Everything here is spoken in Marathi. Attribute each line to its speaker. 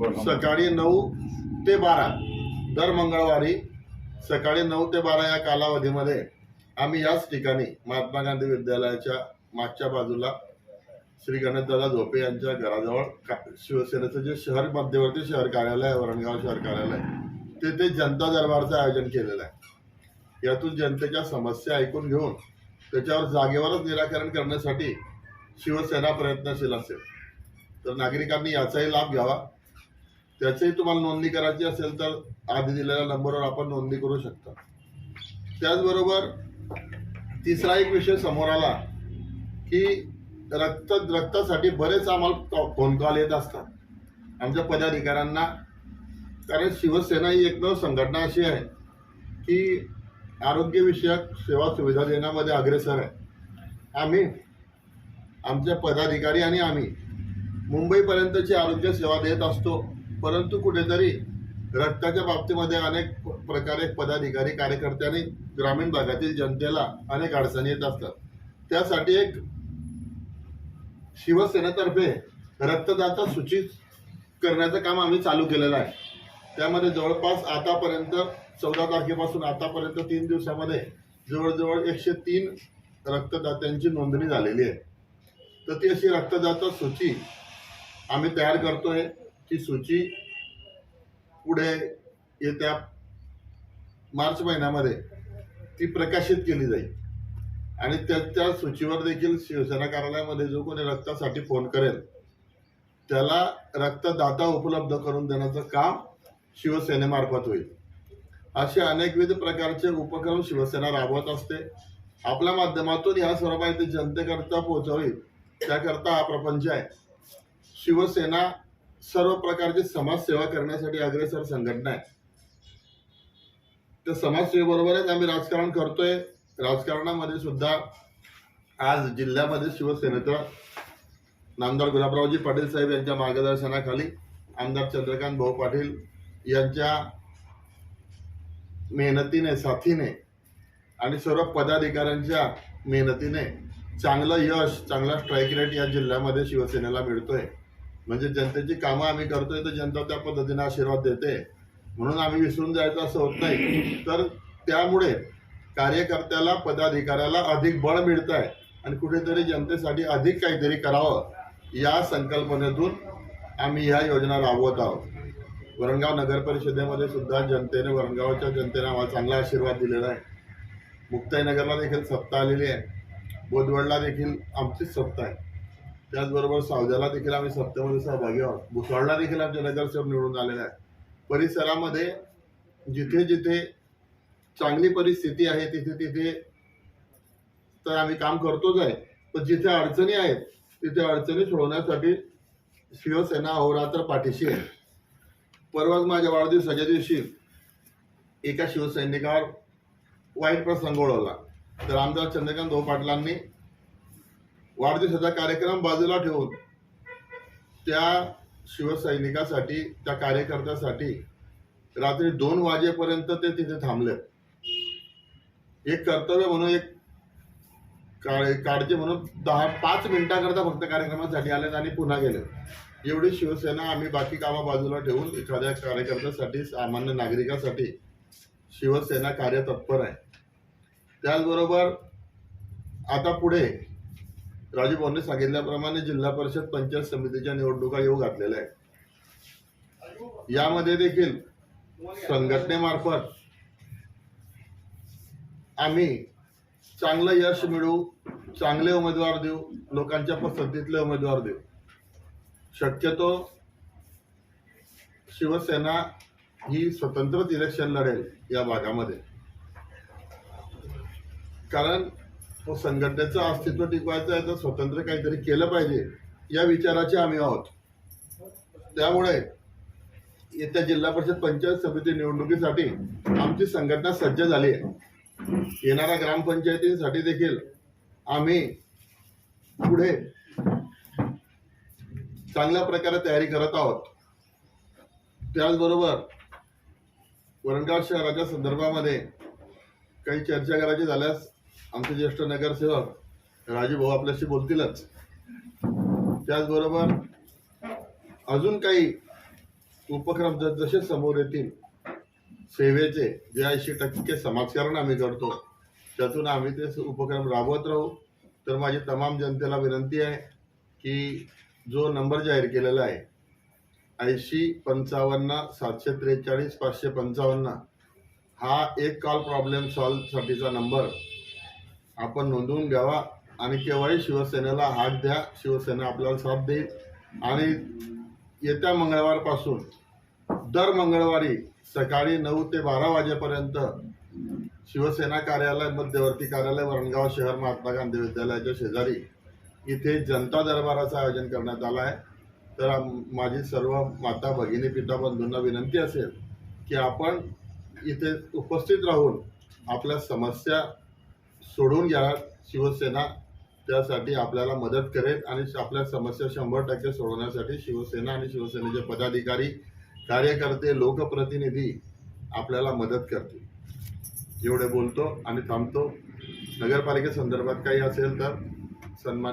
Speaker 1: सकाळी 9 ते 12 दर मंगळवारी सकाळी 9 ते 12 या कालावधीमध्ये आम्ही याच ठिकाणी महात्मा गांधी विद्यालयाच्या मागच्या बाजूला श्री गणेशदादा झोपे यांच्या घराजवळ शिवसेनेचं जे शहर मध्यवर्ती शहर कार्यालय आहे, वरणगाव शहर कार्यालय, तेथे जनता दरबारचं आयोजन केलेलं आहे। यातून जनतेच्या समस्या ऐकून घेऊन त्याच्यावर जागेवरच निराकरण करण्यासाठी शिवसेना प्रयत्नशील असेल। तर नागरिकांनी याचाही लाभ घ्यावा। त्याचीही तुम्हाला नोंदणी करायची असेल तर आधी दिलेल्या नंबरवर आपण नोंदणी करू शकता। त्याचबरोबर तिसरा एक विषय समोर आला की रक्तासाठी बरेच आम्हाला फोन कॉल येत असतात आमच्या पदाधिकाऱ्यांना। कारण शिवसेना ही एकमेव संघटना अशी आहे की आरोग्यविषयक सेवा सुविधा देण्यामध्ये अग्रेसर आहे। आम्ही आमचे पदाधिकारी आणि आम्ही मुंबईपर्यंतची आरोग्य सेवा देत असतो, परंतु कुठेतरी रक्ताच्या बाबतीमध्ये अनेक प्रकारे पदाधिकारी कार्यकर्त्यांनी ग्रामीण भागातील जनतेला अनेक अडचणी येत असतात। त्यासाठी एक शिवसेनेतर्फे रक्तदाता सूची करण्याचं काम आम्ही चालू केलेलं आहे। त्यामध्ये जवळपास आतापर्यंत 14 तारखेपासून आतापर्यंत 3 दिवसामध्ये जवळजवळ 103 रक्तदात्यांची नोंदणी झालेली आहे। तर ती अशी रक्तदाता सूची आम्ही तयार करतोय। ती सूची पुढे येत्या मार्च महिन्यामध्ये ती प्रकाशित केली जाईल आणि त्या सूचीवर देखील शिवसेना कार्यालयामध्ये जो कोणी रक्तासाठी फोन करेल त्याला रक्तदाता उपलब्ध करून देण्याचं काम शिवसेनेमार्फत होईल। असे अनेकविध प्रकारचे उपक्रम शिवसेना राबवत असते। आपल्या माध्यमातून या सर्व माहिती जनतेकरता पोहोचवी त्याकरता हा प्रपंच आहे। शिवसेना सर्व प्रकारची समाजसेवा करण्यासाठी अग्रेसर संघटना आहे। त्या समाजसेवेबरोबरच आम्ही राजकारण करतोय। राजकारणामध्ये सुद्धा आज जिल्ह्यामध्ये शिवसेनेचा नामदार गुलाबरावजी पाटील साहेब यांच्या मार्गदर्शनाखाली आमदार चंद्रकांत भाऊ पाटील यांच्या मेहनतीने, साथीने आणि सर्व पदाधिकाऱ्यांच्या मेहनतीने चांगलं यश, चांगला स्ट्राईक रेट या जिल्ह्यामध्ये शिवसेनेला मिळतोय। म्हणजे जनतेची कामं आम्ही करतोय तर जनता त्या पद्धतीने आशीर्वाद देते, म्हणून आम्ही विसरून जायचं असं होत नाही। तर त्यामुळे कार्यकर्त्याला, पदाधिकाऱ्याला अधिक बळ मिळत आहे आणि कुठेतरी जनतेसाठी अधिक काहीतरी करावं या संकल्पनेतून आम्ही ह्या योजना राबवत आहोत। वरणगाव नगर परिषदेमध्ये सुद्धा जनतेने, वरणगावच्या जनतेने आम्हाला चांगला आशीर्वाद दिलेला आहे। मुक्ताईनगरला देखील सत्ता आलेली आहे, बोदवडला देखील आमचीच सत्ता आहे। त्याचबरोबर सावजाला देखील आम्ही सत्तेमध्ये सहभागी आहोत। भुसावळला देखील आमचे नगरसेवक निवडून आलेले आहेत। परिसरामध्ये जिथे जिथे चांगली परिस्थिती आहे तिथे तिथे तर आम्ही काम करतोच आहे, पण जिथे अडचणी आहेत तिथे अडचणी सोडवण्यासाठी शिवसेना अहोरात्र पाठीशी आहे। परवाच माझ्या वाढदिवसाच्या दिवशी एका शिवसैनिकावर वाईट प्रसंग ओढवला, तर आमदार चंद्रकांत भाऊ पाटलांनी वाढदिवसाचा कार्यक्रम बाजूला ठेवून त्या शिवसैनिकासाठी, त्या कार्यकर्त्यासाठी रात्री 2 वाजेपर्यंत ते तिथे थांबले। एक कर्तव्य म्हणून, एक काळजी म्हणून 5 मिनिटाकरता फक्त कार्यक्रमासाठी आले आणि पुन्हा गेले। एवढी शिवसेना आम्ही बाकी कामं बाजूला ठेवून एखाद्या कार्यकर्त्यासाठी, सामान्य नागरिकासाठी शिवसेना कार्यतत्पर आहे। त्याचबरोबर आता पुढे राजू भाऊंनी सांगितल्याप्रमाणे जिल्हा परिषद पंचायत समितीच्या निवडणुका येऊ घातलेल्या आहेत। यामध्ये देखील संघटनेमार्फत आम्ही चांगलं यश मिळवू, चांगले उमेदवार देऊ, लोकांच्या पसंतीतले उमेदवार देऊ। शक्यतो शिवसेना ही स्वतंत्रच इलेक्शन लढेल या भागामध्ये, कारण संघटनेचं अस्तित्व टिकवायचं आहे तर स्वतंत्र काहीतरी केलं पाहिजे या विचाराचे आम्ही आहोत। त्यामुळे येत्या जिल्हा परिषद पंचायत समिती निवडणुकीसाठी आमची संघटना सज्ज झाली आहे। येणाऱ्या ग्रामपंचायतींसाठी देखील आम्ही पुढे चांगल्या प्रकारे तयारी करत आहोत। त्याचबरोबर वरणगाव शहराच्या संदर्भामध्ये काही चर्चा करायची झाल्यास आमचे ज्येष्ठ नगरसेवक राजू भाऊ आपल्याशी बोलतीलच। त्याचबरोबर अजून काही उपक्रम जसे समोर येतील सेवेचे, जे 80% समाजकारण आम्ही करतो त्यातून आम्ही ते उपक्रम राबवत राहू. तर माझी तमाम जनतेला विनंती आहे की जो नंबर जाहीर केलेला आहे 8055 743 555 हा एक कॉल प्रॉब्लेम सॉल्व साठीचा नंबर आपण नोंदवून घ्यावा आणि केव्हाही शिवसेनेला हाक द्या. शिवसेना आपल्याला साथ देईल. आणि येत्या मंगळवारपासून दर मंगळवारी सकाळी 9 ते 12 वाजेपर्यंत शिवसेना कार्यालय, मध्यवर्ती कार्यालय, वरणगाव शहर, महात्मा गांधी विद्यालयाच्या शेजारी इथे जनता दरबाराचं आयोजन करण्यात आलं आहे. तर माझी सर्व माता भगिनी पिता बंधूंना विनंती असेल की आपण इथे उपस्थित राहून आपल्या समस्या सोडून घ्या. शिवसेना त्यासाठी आपल्याला मदत करेल आणि आपल्या समस्या 100% सोडवण्यासाठी शिवसेना आणि शिवसेनेचे पदाधिकारी, कार्यकर्ते, लोकप्रतिनिधी आपल्याला मदत करतील. एवढे बोलतो आणि थांबतो. नगरपालिकेसंदर्भात काही असेल तर सन्मान